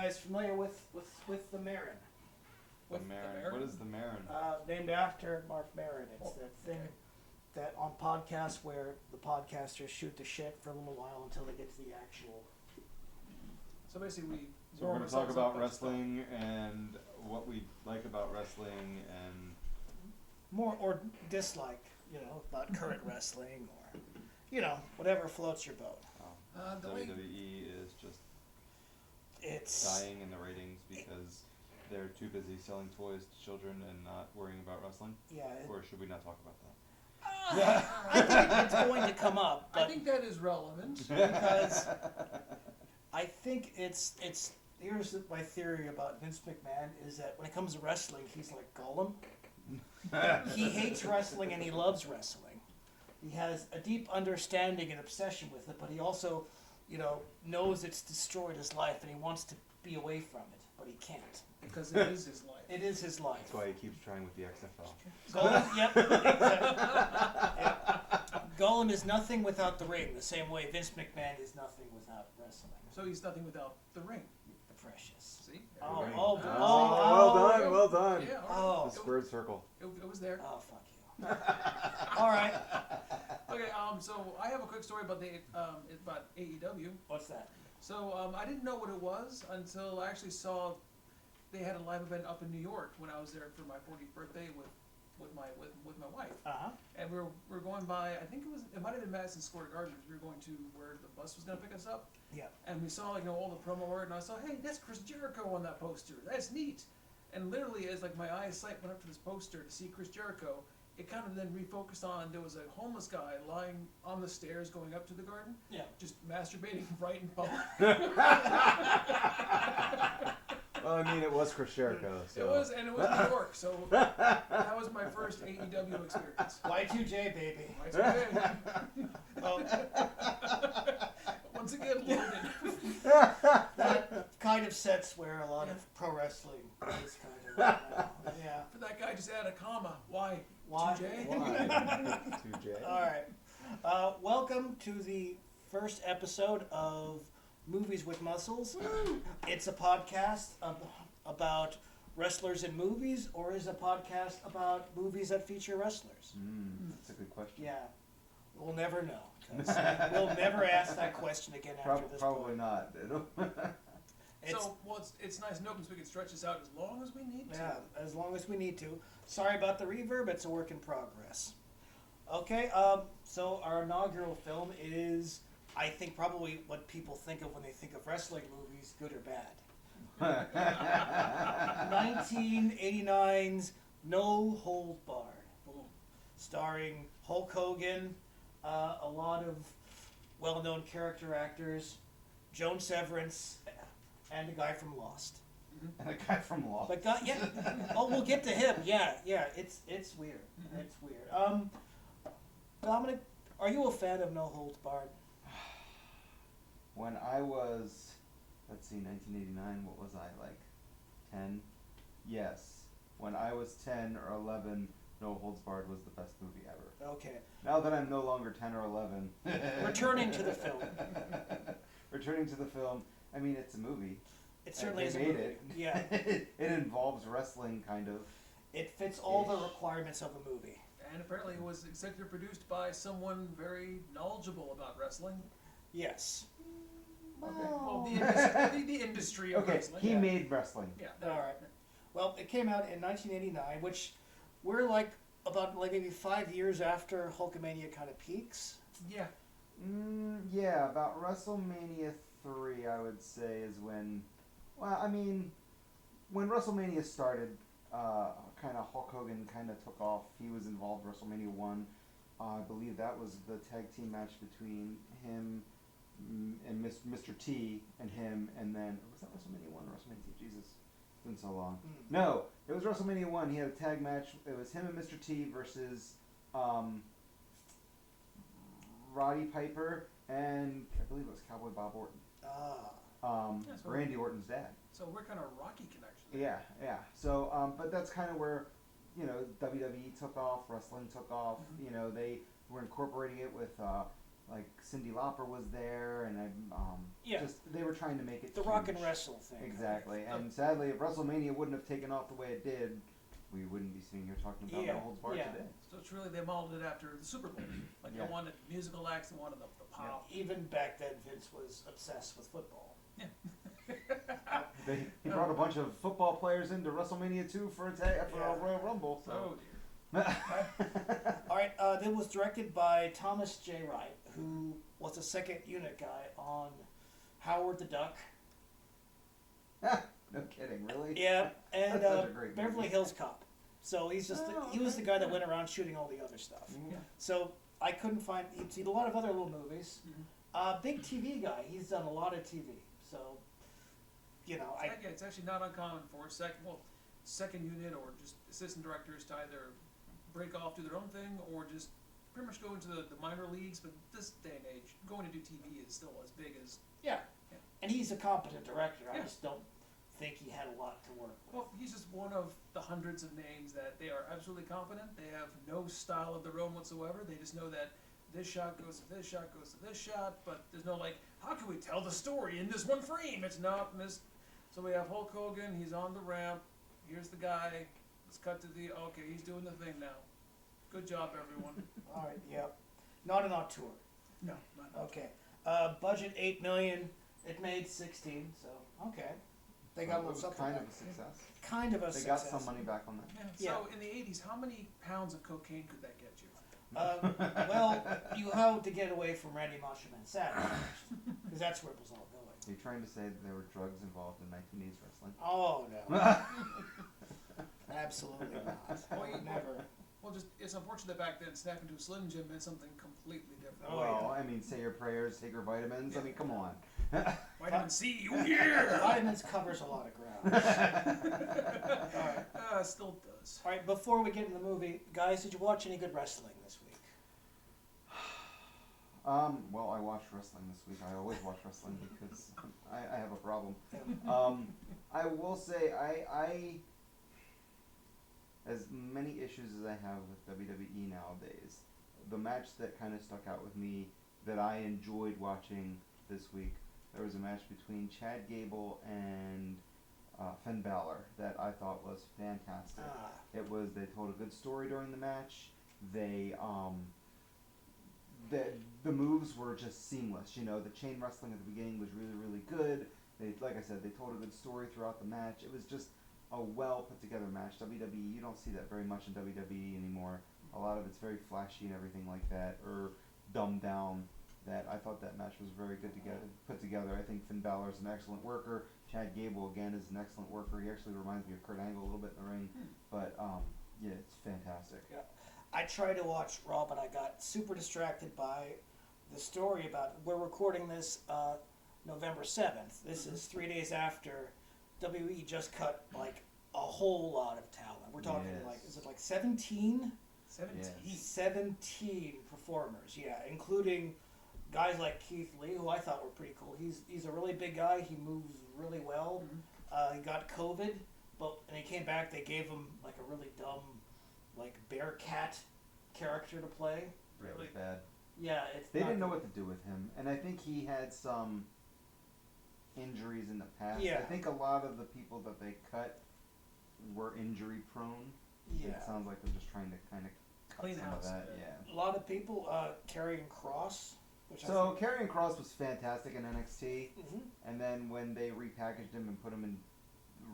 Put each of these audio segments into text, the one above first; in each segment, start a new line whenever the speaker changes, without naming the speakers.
guys familiar with the Marin?
The Marin. What is the Marin?
Named after Mark Maron. It's that thing that on podcasts where the podcasters shoot the shit for a little while until they get to the actual.
So basically,
we're going to talk about wrestling and what we like about wrestling and
more or dislike, about current wrestling or, whatever floats your boat.
WWE is just dying in the ratings because they're too busy selling toys to children and not worrying about wrestling? Yeah. Or should we not talk about that?
I think it's going to come up. But
I think that is relevant.
Because I think it's here's my theory about Vince McMahon is that when it comes to wrestling, he's like Gollum. He hates wrestling and he loves wrestling. He has a deep understanding and obsession with it, but he also, knows it's destroyed his life and he wants to be away from it, but he can't.
Because it is his life.
It is his life.
That's why he keeps trying with the XFL.
Gollum, yep. Exactly. Yep. Gollum is nothing without the ring, the same way Vince McMahon is nothing without wrestling.
So he's nothing without the ring.
The precious.
See?
Well done.
Yeah,
the squared circle.
It was there.
Oh, fuck you. All right.
Okay, so I have a quick story about about AEW.
What's that?
So I didn't know what it was until I actually saw they had a live event up in New York when I was there for my 40th birthday with my wife.
Uh-huh.
And we're going by, I think it might have been Madison Square Garden. We were going to where the bus was going to pick us up.
Yeah.
And we saw all the promo art, and I saw, hey, that's Chris Jericho on that poster. That's neat. And literally, as my eyesight went up to this poster to see Chris Jericho, it kind of then refocused on there was a homeless guy lying on the stairs going up to the garden. Yeah. Just masturbating right in public.
Well, I mean, it was Chris Jericho. So.
It was New York, so that was my first AEW experience.
Y2J, baby.
Y2J. Once again, loaded.
That kind of sets where a lot of pro wrestling is kind of right now. Yeah.
For that guy, just add a comma. Why?
Why?
2J?
Why? 2J.
All right. Welcome to the first episode of Movies with Muscles. It's a podcast about wrestlers in movies, or is it a podcast about movies that feature wrestlers?
That's a good question.
Yeah. We'll never know. We'll never ask that question again after this
Probably
point.
not.
It's nice and open so we can stretch this out as long as we need to.
Yeah, as long as we need to. Sorry about the reverb. It's a work in progress. Okay, so our inaugural film is, I think, probably what people think of when they think of wrestling movies, good or bad. 1989's No Hold Barred. Boom. Starring Hulk Hogan, a lot of well-known character actors, Joan Severance, and the guy from Lost.
And the guy from Lost.
But yeah. Oh, we'll get to him. Yeah. It's weird. Mm-hmm. It's weird. Dominic, are you a fan of No Holds Barred?
When I was, 1989, what was I, 10? Yes. When I was 10 or 11, No Holds Barred was the best movie ever.
Okay.
Now that I'm no longer 10 or 11.
Returning to the film.
Returning to the film. I mean, it's a movie.
It certainly is
a
movie.
It.
Yeah.
It involves wrestling, kind of.
It fits all the requirements of a movie.
And apparently it was executive produced by someone very knowledgeable about wrestling.
Yes.
Okay. Well, the industry of wrestling.
He made wrestling.
Yeah.
All right. Well, it came out in 1989, which we're about maybe 5 years after Hulkamania kind of peaks.
Yeah.
Yeah, about WrestleMania 3, I would say, is when... Well, I mean, when WrestleMania started, kind of Hulk Hogan kind of took off. He was involved in WrestleMania 1. I believe that was the tag team match between him and Mr. T and him, and then... Was that WrestleMania 1 or WrestleMania 2? Jesus. It's been so long. No, it was WrestleMania 1. He had a tag match. It was him and Mr. T versus Roddy Piper and I believe it was Cowboy Bob Orton. Randy Orton's dad.
So we're kind of Rocky connection.
Yeah. So, but that's kind of where, WWE took off, wrestling took off.
Mm-hmm.
They were incorporating it with like Cyndi Lauper was there, and
Yeah.
just they were trying to make it
The rock and
huge.
wrestle thing.
Exactly, and sadly, if WrestleMania wouldn't have taken off the way it did, we wouldn't be sitting here talking about
Yeah,
No Holds Barred
yeah.
today.
So it's really, they modeled it after the Super Bowl. Like
Yeah.
they wanted musical acts, they wanted the pop.
Even back then, Vince was obsessed with football.
He brought a bunch of football players into WrestleMania 2 for
Yeah.
a Royal Rumble. So.
Oh dear.
All right, that was directed by Thomas J. Wright, who was the second unit guy on Howard the Duck.
No kidding, really?
Yeah, and
That's such a great
Beverly
movie.
Hills Cop. So he's just
Oh,
he was the
okay.
guy that went around shooting all the other stuff.
Yeah.
So I couldn't find. He's seen a lot of other little movies.
Mhm.
Big TV guy. He's done a lot of TV. So,
It's actually not uncommon for second unit or just assistant directors to either break off, do their own thing, or just pretty much go into the minor leagues. But this day and age, going to do TV is still as big as.
yeah. And he's a competent director. I
Yeah.
just don't think he had a lot to work with.
Well, he's just one of the hundreds of names that they are absolutely competent. They have no style of their own whatsoever. They just know that this shot goes to this shot goes to this shot, but there's no like, how can we tell the story in this one frame? It's not this. So we have Hulk Hogan. He's on the ramp. Here's the guy. Let's cut to the. Okay, he's doing the thing now. Good job, everyone.
All right. Yep. Not an auteur.
No, not.
Okay. Budget $8 million. It made 16. So okay. They got a
It
little
was
something.
kind
back.
of a success.
Kind of a
They
success.
got some money back on that.
Yeah. So in the '80s, how many pounds of cocaine could that get you?
Well, you had to get away from Randy Macho Man Savage, because that's where it was all going.
Are you trying to say that there were drugs involved in 1980s wrestling?
Oh no, absolutely not.
Well, you-
Never.
Well, just it's unfortunate that back then snapping to a Slim Jim meant something completely different.
Oh,
Well, I mean, say your prayers, take your vitamins. I mean, come on.
Vitamin C, you here?
Vitamins covers a lot of ground. All right.
Still does.
All right. Before we get into the movie, guys, did you watch any good wrestling this week?
Well, I watched wrestling this week. I always watch wrestling because I have a problem.
Yeah.
I will say I as many issues as I have with WWE nowadays, the match that kind of stuck out with me that I enjoyed watching this week, there was a match between Chad Gable and Finn Balor that I thought was fantastic. They told a good story during the match. The moves were just seamless. You know, the chain wrestling at the beginning was really, really good. Like I said, they told a good story throughout the match. It was just a well put together match. WWE, you don't see that very much in WWE anymore. A lot of it's very flashy and everything like that, or dumbed down. That I thought that match was very good put together. I think Finn Balor is an excellent worker. Chad Gable again is an excellent worker. He actually reminds me of Kurt Angle a little bit in the ring, but yeah, it's fantastic.
Yeah. I tried to watch Raw, but I got super distracted by the story about. We're recording this November 7th. This is 3 days after WWE just cut like a whole lot of talent. We're talking
Yes.
like, is it like 17?
17.
17 performers, yeah, including guys like Keith Lee, who I thought were pretty cool. He's a really big guy. He moves really well. He got COVID, but when he came back, they gave him like a really dumb, like bear cat character to play.
Yeah, it was
Really?
bad.
Yeah, it's.
They
not
didn't know
good.
what to do with him, and I think he had some injuries in the past.
Yeah.
I think a lot of the people that they cut were injury prone.
Yeah,
It sounds like they're just trying to kind of cut
Clean
some
house,
of that.
yeah.
Yeah.
a lot of people. Karrion Kross, which
So Karrion Kross was fantastic in NXT,
Mhm.
and then when they repackaged him and put him in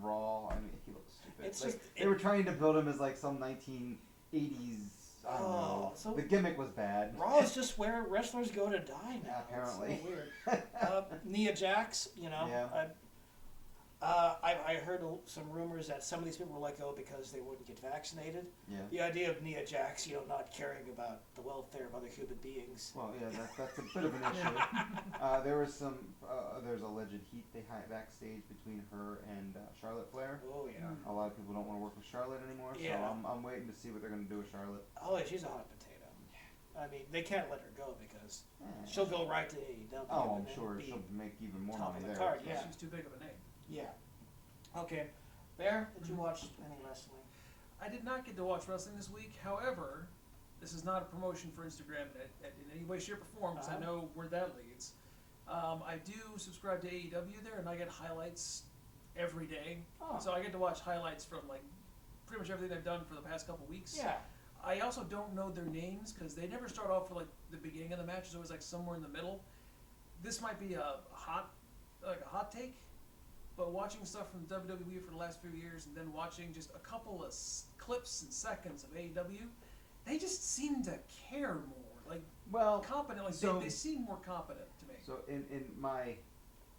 Raw, I mean, he looked stupid.
It's
Like,
just-
they were trying to build him as like some 1980s. I don't know.
So
The gimmick was bad.
Raw is just where wrestlers go to die now.
Apparently.
It's so weird. Nia Jax, you know.
Yeah.
I heard some rumors that some of these people were let go because they wouldn't get vaccinated.
Yeah.
The idea of Nia Jax, not caring about the welfare of other human beings.
Well, yeah, that's a bit of an issue. There was there's alleged heat backstage between her and Charlotte Flair.
Oh yeah.
A lot of people don't want to work with Charlotte anymore,
Yeah.
so I'm waiting to see what they're going to do with Charlotte.
Oh, she's a hot potato. I mean, they can't let her go because
Eh.
she'll go right to AEW.
Oh,
and
I'm
then
sure
be
she'll make even more
top
money
of the
there.
card,
so-
yeah.
She's too big of a name.
Yeah. Okay. Bear, did you watch any wrestling?
I did not get to watch wrestling this week. However, this is not a promotion for Instagram in any way, shape, or form, because I know where that leads. I do subscribe to AEW there, and I get highlights every day.
Oh.
So I get to watch highlights from like pretty much everything they've done for the past couple weeks.
Yeah.
I also don't know their names because they never start off with like the beginning of the match. It's always like somewhere in the middle. This might be a hot take, but watching stuff from WWE for the last few years and then watching just a couple of clips and seconds of AEW, they just seem to care more. Like competent. Like they seem more competent to me.
So in my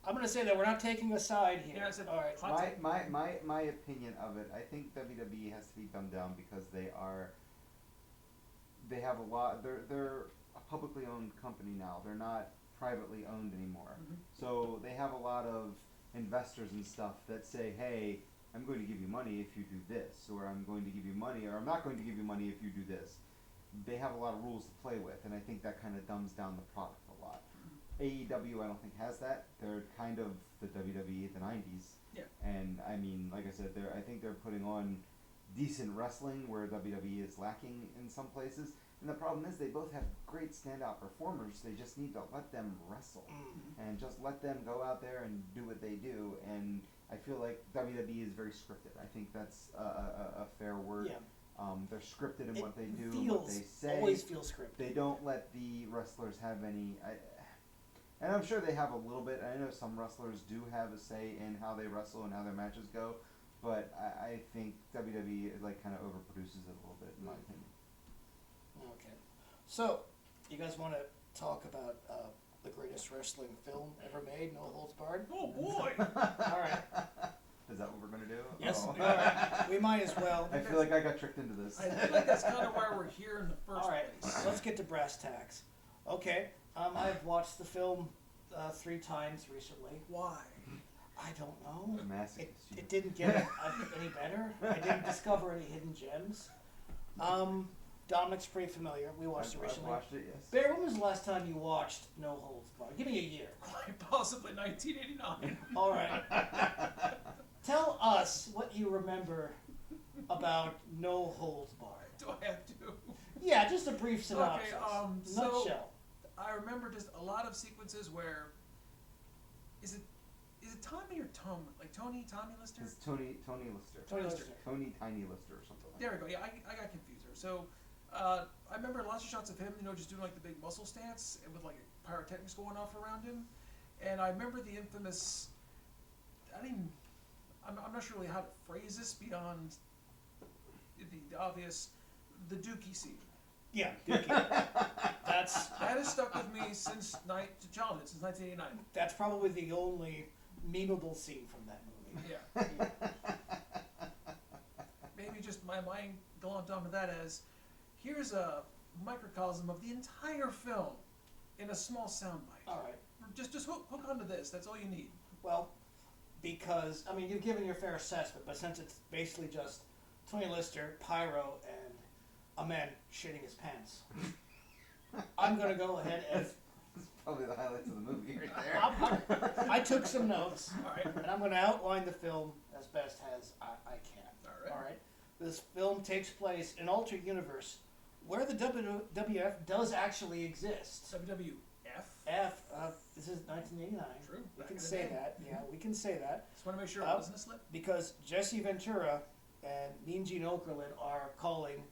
I'm going to say that we're not taking a side here.
Yeah, I said
all right.
my opinion of it, I think WWE has to be dumbed down because they have a lot. They're a publicly owned company now. They're not privately owned anymore.
Mhm.
So they have a lot of investors and stuff that say, "Hey, I'm going to give you money if you do this," or "I'm going to give you money," or "I'm not going to give you money if you do this." They have a lot of rules to play with, and I think that kind of dumbs down the product a lot. AEW, I don't think has that. They're kind of the WWE of the '90s.
Yeah.
And I mean, like I said, I think they're putting on decent wrestling where WWE is lacking in some places. And the problem is they both have great standout performers. They just need to let them wrestle and just let them go out there and do what they do. And I feel like WWE is very scripted. I think that's a fair word.
Yeah.
They're scripted in what they do,
feels,
what they say.
Always feels scripted.
They don't let the wrestlers have any. And I'm sure they have a little bit. I know some wrestlers do have a say in how they wrestle and how their matches go, but I think WWE like kind of overproduces it a little bit, in my opinion.
Okay. So, you guys want to talk about the greatest wrestling film ever made, No Holds Barred?
Oh boy!
All right.
Is that what we're gonna do?
Yes.
Oh.
All right. We might as well.
I feel like I got tricked into this.
I feel like that's kind of why we're here in the first
All right.
place.
Let's get to brass tacks. Okay. I've watched the film 3 times recently.
Why?
I don't know.
Masochist.
It didn't get any better. I didn't discover any hidden gems. Dominic's pretty familiar. We watched it recently.
I've watched it, yes.
Bear, when was the last time you watched No Holds Barred? Give me a year.
Quite possibly 1989.
All right. Tell us what you remember about No Holds Barred.
Do I have to?
Yeah, just a brief synopsis.
so-
Nutshell.
I remember just a lot of sequences where is it Tommy or Tom? Like Tommy Lister?
It's Tony Lister.
Tony Lister.
Tony Tiny Lister or something like
There
that.
we go. Yeah, I got confused there. So I remember lots of shots of him, just doing like the big muscle stance and with like pyrotechnics going off around him. And I remember the infamous. I'm not sure really how to phrase this beyond the obvious, the Dookie scene.
Yeah, Dookie.
That has stuck with me since childhood, since 1989.
That's probably the only memeable scene from that movie.
Yeah. Maybe just my mind glommed onto that as, here's a microcosm of the entire film in a small soundbite.
All right.
Just hook onto this. That's all you need.
Well, because, I mean, you've given your fair assessment, but since it's basically just Tony Lister, Pyro, and a man shitting his pants, I'm going to go ahead and...
It's probably the highlights of the movie right there.
I took some notes,
All right.
and I'm going to outline the film as best as I can.
All right.
This film takes place in an alternate universe where the WWF does actually exist.
WWF.
This is 1989.
True.
We
Back
can
in the
say
day.
that. Yeah, we can say that.
Just want to make sure it wasn't a slip.
Because Jesse Ventura and Mean Gene Okerlund are calling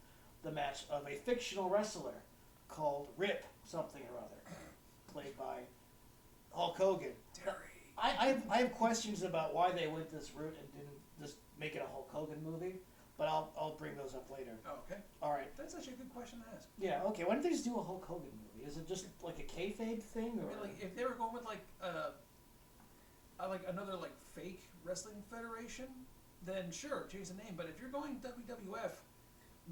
the match of a fictional wrestler called Rip something or other, played by Hulk Hogan.
Terry.
I have questions about why they went this route and didn't just make it a Hulk Hogan movie, but I'll bring those up later.
Oh, okay.
All right.
That's actually a good question to ask.
Yeah. Okay. Why don't they just do a Hulk Hogan movie? Is it just like a kayfabe thing,
I
or
mean, like, if they were going with like another like fake wrestling federation, then sure, change the name. But if you're going WWF,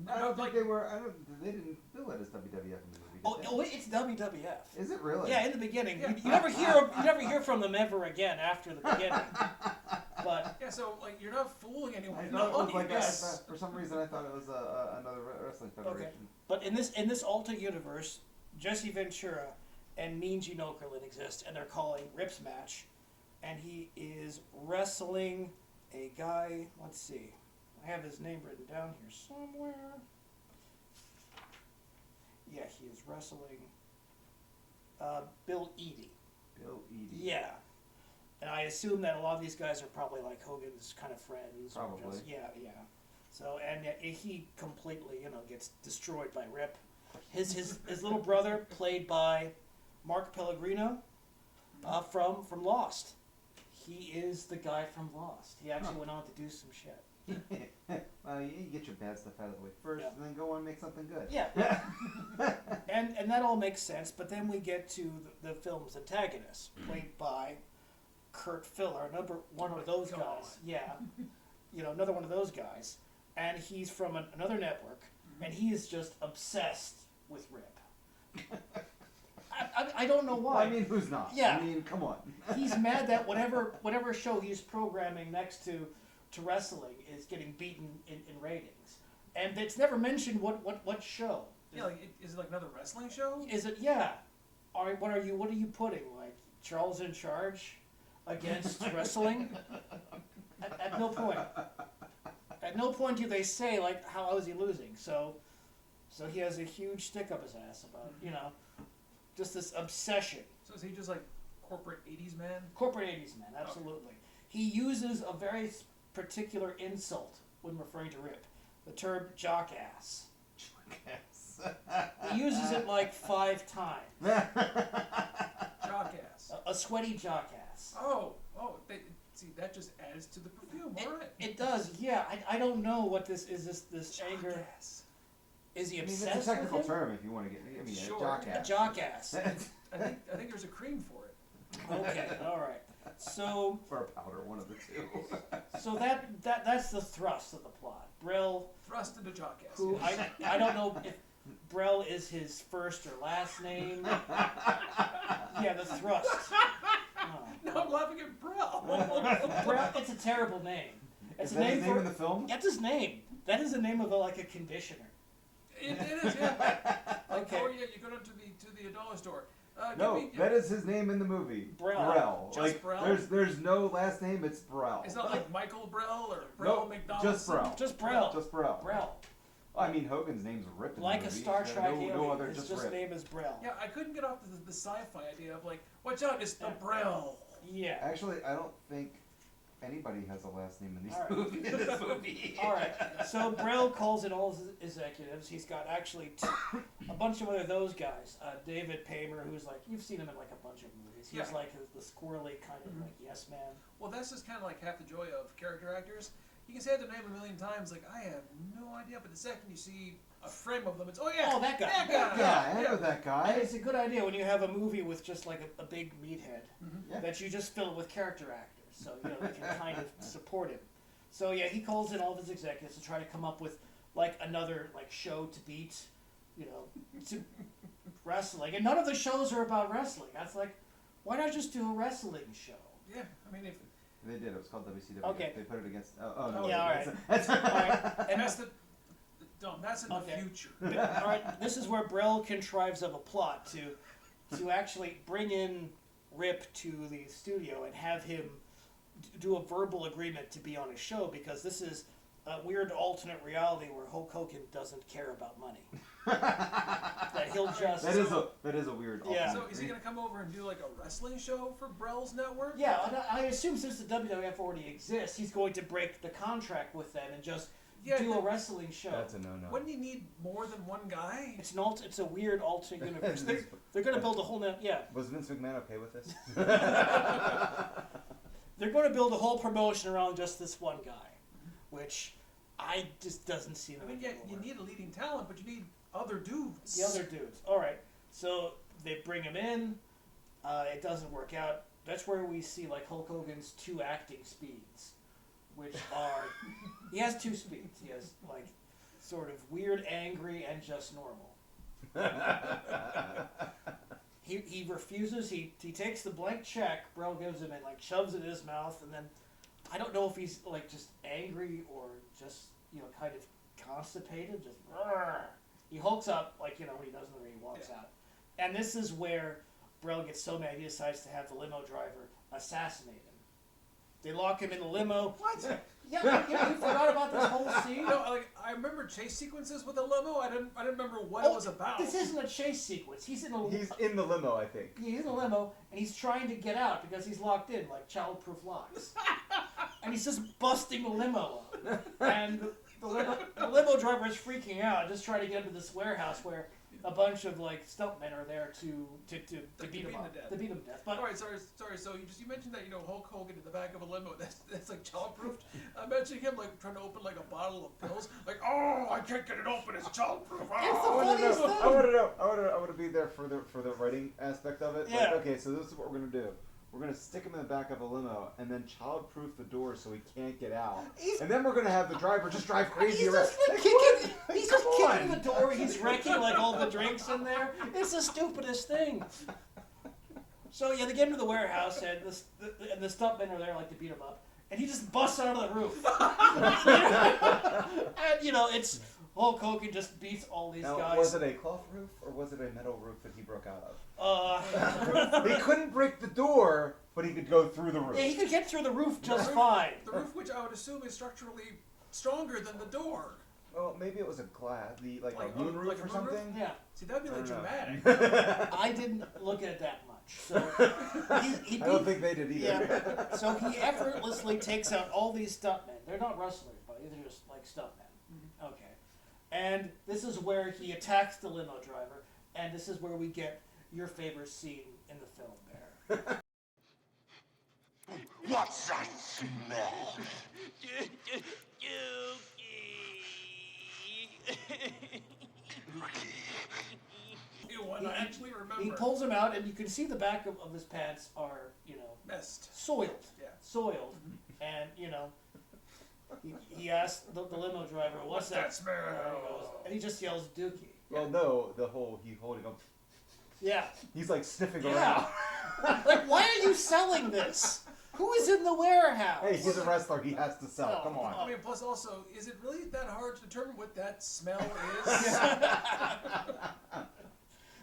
I don't think
like,
they were. They didn't bill it as WWF in the movie. Did they?
wait, it's WWF.
Is it really?
Yeah, in the beginning,
Yeah.
you never hear from them ever again after the beginning. But
yeah, so like you're not fooling anyone.
I
You're
thought
not
it was like
yes.
for some reason I thought it was another wrestling federation.
But in this alternate universe, Jesse Ventura and Mean Gene Okerlund exist, and they're calling Rip's match, and he is wrestling a guy. Let's see, I have his name written down here somewhere. Yeah, he is wrestling Bill Eadie.
Bill Eadie.
Yeah. And I assume that a lot of these guys are probably like Hogan's kind of friends. Or
Probably.
just, yeah, yeah. So, and he completely, gets destroyed by Rip. His little brother, played by Mark Pellegrino, from Lost. He is the guy from Lost. He actually went on to do some shit.
Well, you get your bad stuff out of the way first,
Yeah.
and then go on and make something good.
Yeah. and that all makes sense, but then we get to the film's antagonist, played by Kurt Filler, one of those guys. Yeah. Another one of those guys. And he's from another network, and he is just obsessed with Rip. I don't know why.
Well, I mean, who's not?
Yeah.
I mean, come on.
He's mad that whatever show he's programming next to wrestling is getting beaten in ratings. And it's never mentioned what show.
Yeah, like, is it like another wrestling show?
Is it? Yeah. What are you putting? Like Charles in Charge against wrestling? At no point. At no point do they say like how is he losing. So he has a huge stick up his ass about just this obsession.
So is he just like corporate 80s man?
Corporate 80s man, absolutely. He uses a very particular insult when referring to Rip, the term jockass. He uses it like 5 times.
Jockass.
A sweaty jockass.
See, that just adds to the perfume. All right.
It does, yeah. I don't know what this is. This anger.
Jockass.
Is he
I mean,
obsessed
it's a technical
with him?
term if you want to get. I mean,
Sure.
a
A jockass.
I think there's a cream for it.
Okay, all right. So
for a powder, one of the two.
so that's the thrust of the plot. Brill,
Thrust into Jockass.
who
yes.
I don't know if Brell is his first or last name. Yeah, the thrust. Oh.
No, I'm laughing at Brell.
Brell, it's a terrible name. It's
Is
a
that
name
his name
for
in the film?
That's his name. That is the name of a conditioner.
It is, yeah. Like,
Okay.
oh yeah, you go down to the dollar store.
No, that is his name in the movie.
Brell.
Just
Like,
Brell?
There's no last name. It's Brell.
It's not like Michael Brell or Brell McDonald.
just Brell.
Just Brell.
Just Brell.
Brell.
I mean, Hogan's name's Rip in
Like
the
a
movie.
Star Trek alien.
No other,
His
just Rip.
name is Brell.
Yeah, I couldn't get off the sci-fi idea of like, watch out, it's the Brell.
Yeah.
Actually, I don't think anybody has a last name in
All right.
in this movie.
All right. So Brell calls in all his executives. He's got actually a bunch of other those guys. David Paymer, who's like you've seen him in like a bunch of movies. He's
Yeah.
like the squirrely kind of like yes man.
Well, that's just kind of like half the joy of character actors. You can say their name a million times, like I have no idea, but the second you see a frame of them, it's
Oh, that guy.
That
That
guy.
guy, I know
Yeah.
that
And
guy.
it's a good idea when you have a movie with just like a big meathead
Yeah.
that you just fill with character actors, so they can kind of support him. So yeah, he calls in all of his executives to try to come up with like another like show to beat, to wrestling, and none of the shows are about wrestling. That's like, why not just do a wrestling show?
Yeah, I mean, if
They did. It was called WCW.
Okay.
They put it against. Oh no.
Yeah, all right.
That's,
All right,
and that's that's in
Okay.
the future.
all right. This is where Brell contrives of a plot to actually bring in Rip to the studio and have him do a verbal agreement to be on a show, because this is a weird alternate reality where Hulk Hogan doesn't care about money. That he'll just
that is a weird.
Yeah.
So is he gonna come over and do like a wrestling show for Brell's network?
yeah. And I assume since the WWF already exists, he's going to break the contract with them and just do a wrestling show.
That's a no-no.
Wouldn't he need more than one guy?
It's a weird alternate universe. They're going to build a whole
Was Vince McMahon okay with this?
They're going to build a whole promotion around just this one guy, which I just doesn't seem.
I mean,
like
yeah,
it'll
you
work.
need a leading talent, but you need other dudes.
The other dudes. All right, so they bring him in. It doesn't work out. That's where we see like Hulk Hogan's 2 acting speeds, which are he has 2 speeds. He has like sort of weird, angry, and just normal. He refuses. He takes the blank check Brell gives him and like shoves it in his mouth, and then I don't know if he's like just angry or just kind of constipated. Just he hulks up like when he does when he walks out, and this is where Brell gets so mad he decides to have the limo driver assassinate him. They lock him in the limo.
What?
Yeah, you forgot about this whole scene?
No, like I remember chase sequences with a limo. I didn't remember what it was about.
This isn't a chase sequence. He's in
the limo, I think.
He's in a limo, and he's trying to get out because he's locked in, like childproof locks. And he's just busting the limo up. And the limo driver is freaking out, just trying to get into this warehouse where a bunch of like stuntmen are there to beat him up, to beat him to death. But
all right, sorry. So you mentioned that Hulk Hogan in the back of a limo. That's like childproof. I'm imagining him like trying to open like a bottle of pills. Like, oh, I can't get it open. It's childproof. Oh.
I want to be there for the writing aspect of it.
Yeah.
Like, okay, so this is what we're gonna do. We're gonna stick him in the back of a limo and then childproof the door so he can't get out. And then we're gonna have the driver just drive crazy around.
He's just kicking the door. He's wrecking like all the drinks in there. It's the stupidest thing. So yeah, they get into the warehouse and the stuntmen are there like to beat him up, and he just busts out of the roof. And it's Hulk Hogan just beats all these guys.
Was it a cloth roof or was it a metal roof that he broke out of?
He
He couldn't break the door, but he could go through the roof.
Yeah, he could get through the roof just fine.
The roof, which I would assume is structurally stronger than the door.
Well, maybe it was a glass, like a moon roof
like a
or
moon
something.
roof?
Yeah.
See, that'd be like dramatic.
I didn't look at it that much. So he
I don't think they did either.
Yeah. So he effortlessly takes out all these stuntmen. They're not wrestlers, but they're just like stuntmen. Mm-hmm. Okay. And this is where he attacks the limo driver, and this is where we get your favorite scene in the film, Bear.
What's that smell?
You want to actually remember.
He pulls him out, and you can see the back of his pants are,
messed.
soiled.
Yeah.
Soiled. And, he asked the limo driver, what's that
smell?
And he just yells, Dookie.
Well, no, he holding up.
Yeah.
He's like sniffing
Yeah.
around.
Like, why are you selling this? Who is in the warehouse?
Hey, he's a wrestler. He has to sell.
Oh,
Come on.
I mean, plus also, is it really that hard to determine what that smell is?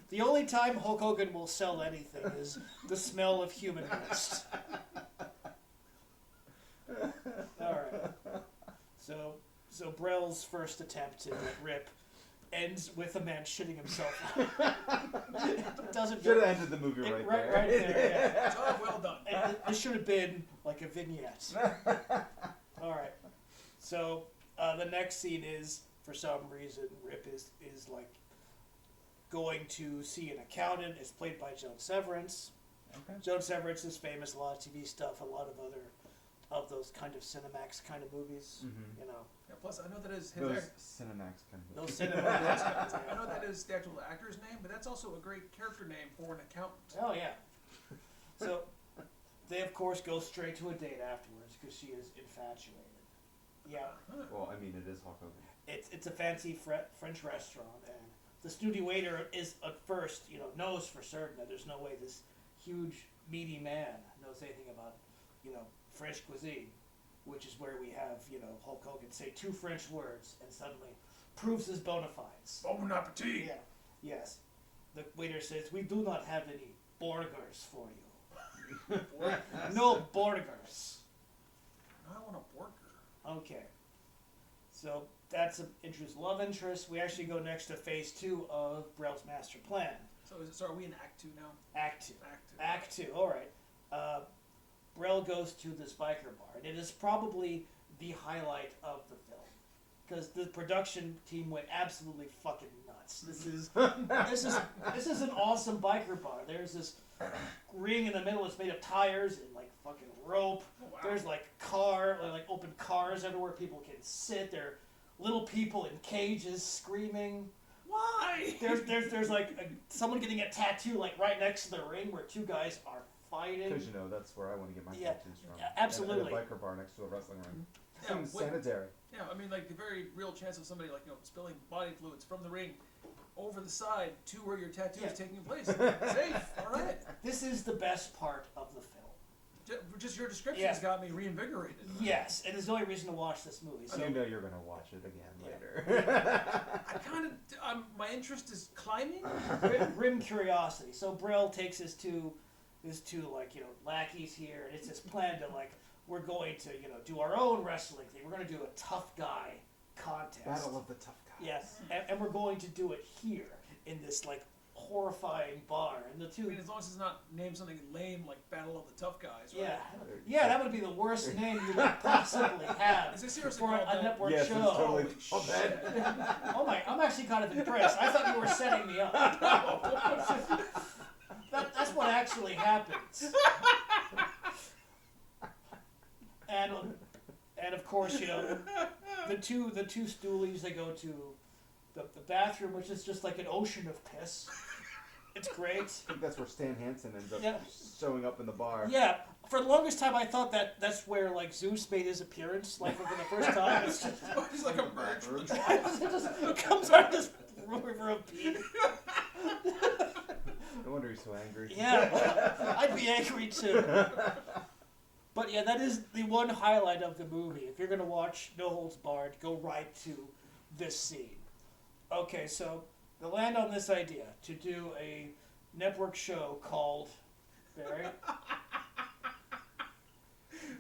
The only time Hulk Hogan will sell anything is the smell of human waste. Alright. So Brell's first attempt to rip ends with a man shitting himself. Doesn't
Should have ended the movie right there.
Right there, yeah.
Job well done.
And it should have been like a vignette. Alright. So the next scene is, for some reason, Rip is like going to see an accountant. It's played by Joan Severance.
Okay.
Joan Severance is famous, a lot of TV stuff, a lot of other of those kind of Cinemax kind of movies.
Mhm.
Yeah, plus, I know that is his
Those Cinemax kind of.
Those Cinemax.
I know that is the actual actor's name, but that's also a great character name for an accountant.
Oh yeah. So they of course go straight to a date afterwards because she is infatuated. Yeah.
Well, I mean, it is Hulk Hogan.
It's a fancy French restaurant, and the studio waiter is at first knows for certain that there's no way this huge meaty man knows anything about French cuisine, which is where we have Hulk Hogan say 2 French words and suddenly proves his bona fides.
Bon appetit!
Yeah. Yes. The waiter says, "We do not have any burgers for you." No burgers.
I want a burger.
Okay. So that's an love interest. We actually go next to phase 2 of Brell's master plan.
So are we in Act 2 now?
Act 2.
Act 2.
Act 2. All right. Brell goes to this biker bar, and it is probably the highlight of the film because the production team went absolutely fucking nuts. This is an awesome biker bar. There's this ring in the middle. It's made of tires and like fucking rope.
Oh, wow.
There's like open cars everywhere. People can sit. There are little people in cages screaming.
Why?
There's like someone getting a tattoo like right next to the ring where 2 guys are fighting.
Because that's where I want to get my
Yeah,
tattoos from.
yeah, absolutely.
At a biker bar next to a wrestling ring.
Yeah,
Seems sanitary.
Yeah, I mean, like the very real chance of somebody spilling body fluids from the ring over the side to where your tattoo is taking place. Safe. All right.
This is the best part of the film.
Just your description's got me reinvigorated.
Yes, and it's the only reason to watch this movie. So
You know you're going to watch it again later.
I kind of, my interest is climbing.
grim curiosity. So Brill takes his two lackeys here, and it's his plan to we're going to, do our own wrestling thing. We're going to do a tough guy contest.
Battle of the Tough Guys.
Yes, and we're going to do it here in this like horrifying bar. And the
I
two,
mean, as long as it's not named something lame like Battle of the Tough Guys, right?
yeah, that would be the worst name you could possibly have
Is this seriously
for
called
a
that?
network
Yes,
show.
it's totally
Holy
called that.
Oh my! I'm actually kind of impressed. I thought you were setting me up. That's what actually happens. And of course, the two stoolies, they go to the bathroom, which is just like an ocean of piss. It's great.
I think that's where Stan Hansen ends up
Yeah.
showing up in the bar.
Yeah, for the longest time I thought that's where like Zeus made his appearance, like for the first time. It's just,
He's like a merge from the
it just comes out of this river of pee.
No wonder he's so angry.
Yeah, I'd be angry too. But yeah, that is the one highlight of the movie. If you're gonna watch No Holds Barred, go right to this scene. Okay, so they land on this idea to do a network show called Barry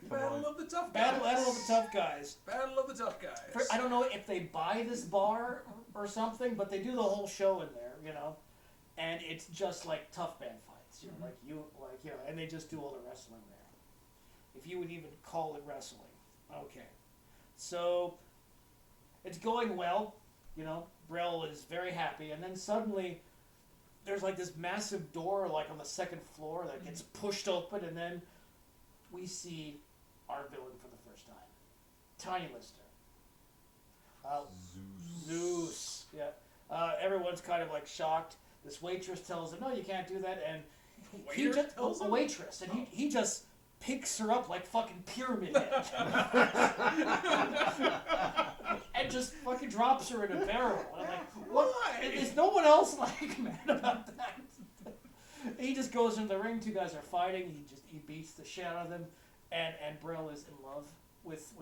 Battle of the Tough Guys.
Battle of the Tough Guys.
Battle of the Tough Guys.
I don't know if they buy this bar or something, but they do the whole show in there, and it's just like tough man fights, and they just do all the wrestling there. If you would even call it wrestling. Okay. So it's going well, Brell is very happy, and then suddenly there's like this massive door like on the second floor that gets pushed open, and then we see our villain for the first time. Tiny Lister. Zeus. Yeah. Everyone's kind of like shocked. This waitress tells him, no, you can't do that, and
Waiter tells
a
him?
waitress, and he just picks her up like fucking Pyramid Head. And just fucking drops her in a barrel. And I'm like, what?
Why?
Is no one else like mad about that? He just goes into the ring, two guys are fighting, he beats the shit out of them, and Brell is in love with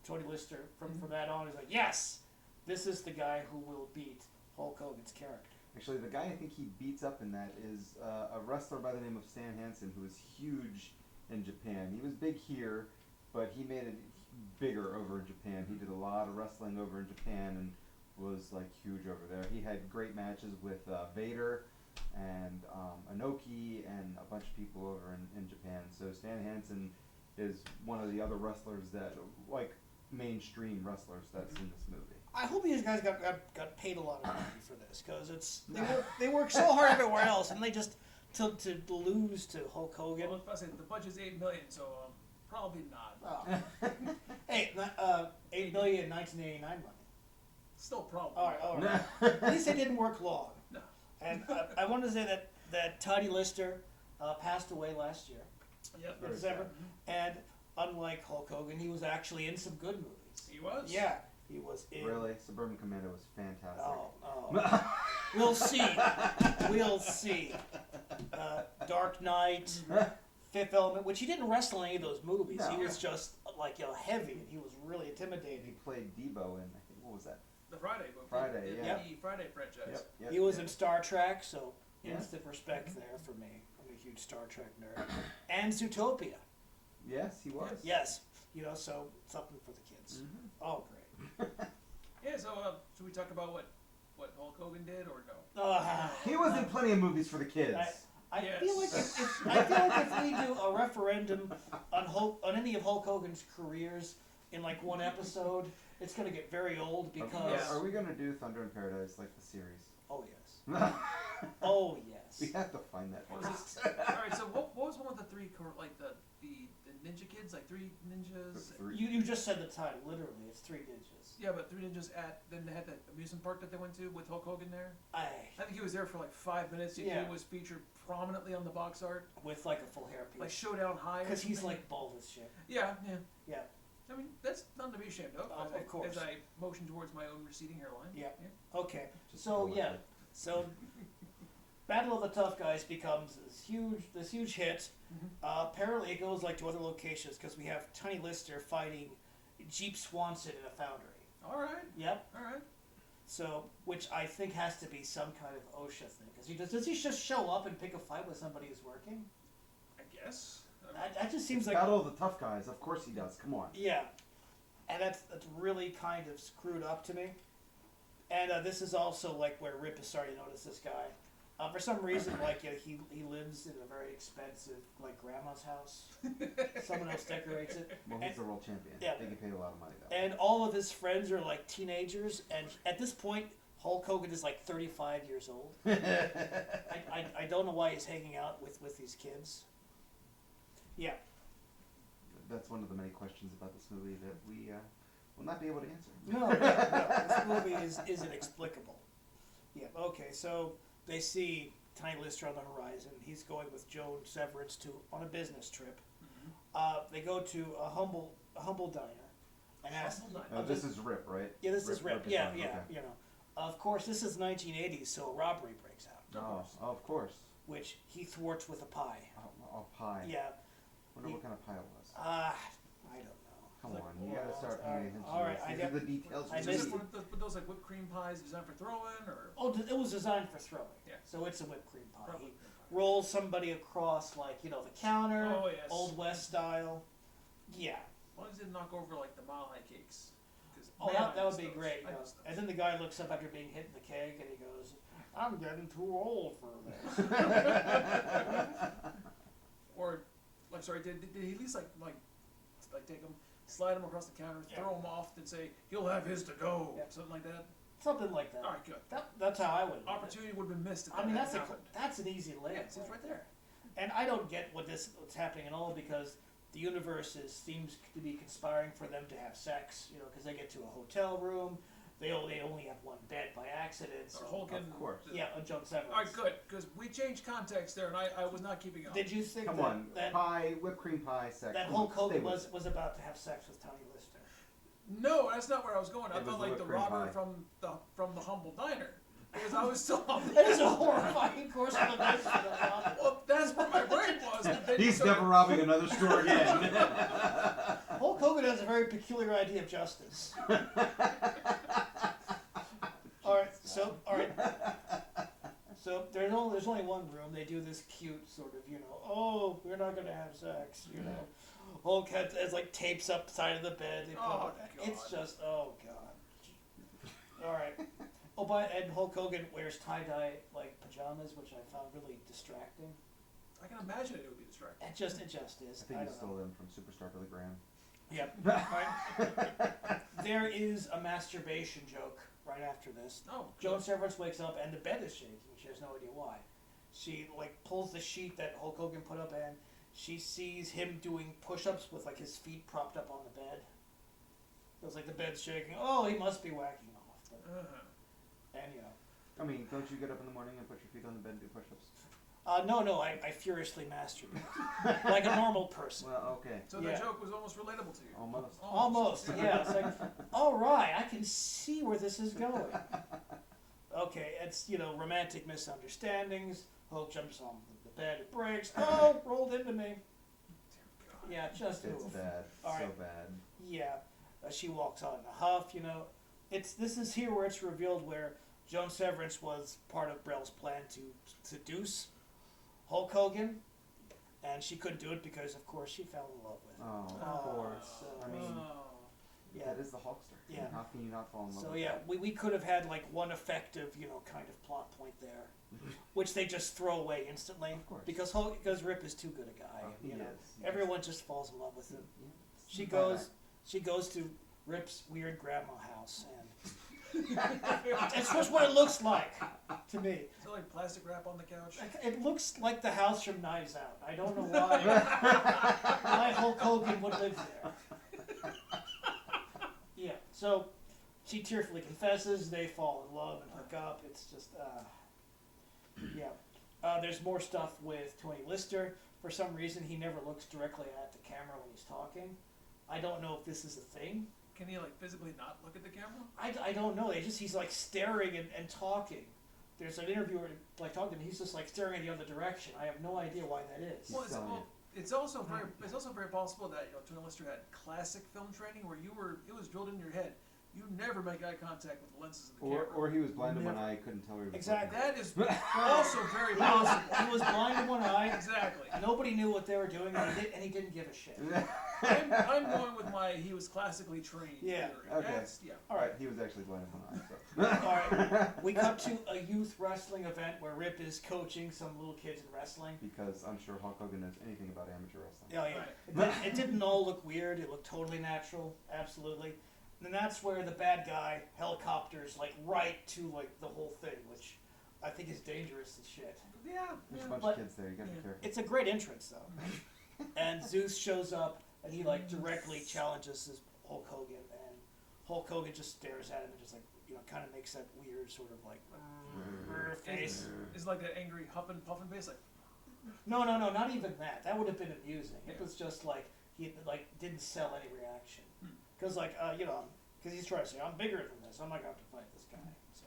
Tony Lister from that on. He's like, yes, this is the guy who will beat Hulk Hogan's character.
Actually, the guy I think he beats up in that is a wrestler by the name of Stan Hansen, who is huge in Japan. He was big here, but he made it bigger over in Japan. He did a lot of wrestling over in Japan and was like huge over there. He had great matches with Vader and Inoki and a bunch of people over in Japan. So Stan Hansen is one of the other wrestlers that, like mainstream wrestlers that's in this movie.
I hope these guys got paid a lot of money for this, because they work so hard everywhere else, and they just to lose to Hulk Hogan.
Well, I was about to say, the budget's $8 million, so probably not.
Oh. Hey, $8 million in 1989 money.
Still probably.
All right. At least they didn't work long.
No.
And I wanted to say that Tiny Lister passed away last year
Yep.
in December, and unlike Hulk Hogan, he was actually in some good movies.
He was.
Yeah, he was in.
Really? Suburban Commando was fantastic.
Oh. We'll see. We'll see. Dark Knight, Fifth Element, which he didn't wrestle in any of those movies.
No.
He was just like heavy, and he was really
He
intimidating.
played Debo in, I think, what was that?
The Friday movie.
Friday,
The
yeah.
Friday franchise.
Yep,
He was in Star Trek, so
Yeah.
instant respect there for me. I'm a huge Star Trek nerd. And Zootopia.
Yes, he was.
Yes, so something for the kids.
Mhm.
Oh, great.
Yeah. So should we talk about what Hulk Hogan did or no?
He was in plenty of movies for the kids.
I
Yes.
feel like if we do a referendum on any of Hulk Hogan's careers in like one episode, it's gonna get very old because.
Yes.
Are we going to do Thunder in Paradise like the series?
Oh yes. Oh yes.
We have to find that
What was
first.
this? All right. So what was one with the three like the ninja kids, like three ninjas?
You just said the title. Literally, it's three ninjas.
Yeah, but three ninjas then they had that amusement park that they went to with Hulk Hogan there. I think he was there for like 5 minutes. He
Yeah.
was featured prominently on the box art,
With like a full hairpiece.
like Showdown High.
Because he's like bald as shit.
Yeah.
Yeah.
I mean, that's nothing to be ashamed of.
Of course.
As I motion towards my own receding hairline.
Yeah. Okay.
Just
So
go with
yeah.
it.
So Battle of the Tough Guys becomes this huge hit. Apparently it goes like to other locations because we have Tiny Lister fighting Jeep Swanson in a foundry.
All right.
Yep.
All right.
So, which I think has to be some kind of OSHA thing. Because does he just show up and pick a fight with somebody who's working?
I guess.
That just seems like
Battle of the tough guys. Of course he does. Come on.
yeah, and that's really kind of screwed up to me. And this is also like where Rip is starting to notice this guy. For some reason, like he lives in a very expensive like grandma's house. Someone else decorates it.
Well, he's the world champion.
Yeah.
They get paid a lot of money though.
And all of his friends are like teenagers, and at this point, Hulk Hogan is like 35 years old. I don't know why he's hanging out with these kids. Yeah.
That's one of the many questions about this movie that we will not be able to answer.
No, this movie is inexplicable. Yeah. Okay, so they see Tiny Lister on the horizon. He's going with Joan Severance on a business trip. They go to a humble diner, and ask.
This is Rip, right?
Yeah, this is Rip.
is
Yeah,
on,
yeah.
okay.
You know, of course, this is 1980s, so a robbery breaks out.
Of course.
Which he thwarts with a pie.
Oh, pie.
Yeah.
Wonder what kind of pie it was.
I don't know.
Come
Like,
on, you gotta start paying attention.
all right,
These
I
are the details.
I
Is
missed
it
it.
with those like whipped cream pies designed for throwing, or
Oh, it was designed for throwing.
Yeah.
So it's a whipped cream pie.
probably?
He rolls somebody across, like, the counter,
Oh, yes.
Old West style. Yeah.
As long as it didn't knock over like the Mile High cakes. 'Cause,
Oh,
man,
that
I
would
miss
be
those.
great.
I miss those.
And then the guy looks up after being hit in the keg, and he goes, "I'm getting too old for this."
Or, like, sorry, did he at least like take him, slide him across the counter,
Yeah.
throw him off, and say he'll have his to go,
Yeah.
something like that?
Something like that.
All right, good.
That's how I would. do it.
Opportunity would have been missed. If
I mean,
that
that's
hadn't happened.
that's an easy layup.
Yeah, it's right there.
And I don't get what's happening at all, because the universe seems to be conspiring for them to have sex. Because they get to a hotel room, they only have one bed by accident. So,
Or Hulk and
Of course.
yeah, a Joan Severance.
All right, good, because we changed context there, and I was not keeping up.
Did you think
Come
that
on,
that,
pie, whipped cream pie, sex.
that
Come on,
Hulk Hogan
stay with
was about to have sex with Tony Lister?
No, that's not where I was going. I
It was
thought
the
like the
whipped cream
robber
pie.
from the humble diner, because I was still on.
That is a horrifying course of events for the robber.
Well, that's where my brain was. and then
He's
so-
never robbing another store again.
Hulk Hogan has a very peculiar idea of justice. All right, so there's only one room. They do this cute sort of, oh, we're not gonna have sex, Hulk has like tapes up the side of the bed. They put
Oh,
it's
God.
just, oh god. All right. Oh, and Hulk Hogan wears tie-dye like pajamas, which I found really distracting.
I can imagine it would be distracting.
It just is.
I think
I
he
don't
stole
know.
them from Superstar Billy Graham.
Yep. Right. There is a masturbation joke right after this.
Oh,
Joan Severance wakes up and the bed is shaking. She has no idea why. She pulls the sheet that Hulk Hogan put up, and she sees him doing push-ups with his feet propped up on the bed. It was like the bed's shaking. Oh, he must be whacking off. But, and
I mean, don't you get up in the morning and put your feet on the bed and do push-ups?
no, I furiously masturbate like a normal person.
Well, okay.
So
Yeah.
the joke was almost relatable to you.
Almost, yeah. It's like, all right, I can see where this is going. Okay, it's romantic misunderstandings. Hulk jumps on the bed, it breaks. Oh, rolled into me. Yeah, just
It's
oof.
bad.
All
So
right.
bad.
Yeah, she walks on in a huff. This is here where it's revealed where Joan Severance was part of Brell's plan to seduce Hulk Hogan, and she couldn't do it because, of course, she fell in love with him.
Oh, of course.
so-
I mean,
Yeah.
that is the Hulkster.
Yeah.
How can you not fall in love
So
with
yeah,
that?
we could have had one effective, kind of plot point there, which they just throw away instantly.
Of course.
Because Rip is too good a guy.
He is.
Everyone just falls in love with him.
Yeah.
She
Bye-bye.
goes to Rip's weird grandma house, and it's just what it looks like to me.
Is there like plastic wrap on the couch?
It looks like the house from Knives Out. I don't know why Hulk Hogan would live there. Yeah, so she tearfully confesses. They fall in love and hook up. It's just, yeah. There's more stuff with Tony Lister. For some reason, he never looks directly at the camera when he's talking. I don't know if this is a thing.
Can he physically not look at the camera?
I don't know. He's staring and talking. There's an interviewer talking to him. He's just staring in the other direction. I have no idea why that is.
Well,
selling
it's also very possible that Tony Lister had classic film training where it was drilled in your head. You never make eye contact with the lenses of the camera.
Or he was blind in one
Never.
eye, couldn't tell where he was
Exactly.
That is also very possible.
He was blind in one eye.
Exactly. exactly.
Nobody knew what they were doing, and he didn't give a shit.
I'm going with he was classically trained
Yeah.
theory.
Okay.
Yeah.
All right.
He was actually blind in one eye. So.
All right. We cut to a youth wrestling event where Rip is coaching some little kids in wrestling.
Because I'm sure Hulk Hogan knows anything about amateur wrestling.
Oh yeah.
Right.
It didn't all look weird. It looked totally natural. Absolutely. And that's where the bad guy helicopters like right to like the whole thing, which I think is dangerous as shit.
Yeah.
There's
yeah.
a bunch
But-
of kids there. You gotta be careful.
It's a great entrance though. And Zeus shows up and he like directly challenges his Hulk Hogan, and Hulk Hogan just stares at him and just like kind of makes that weird sort of like face.
It's like that angry huffing puffing face, like.
No, not even that. That would have been amusing. It was just like he like didn't sell any reaction because because he's trying to say I'm bigger than this. I'm not going to have to fight this guy. So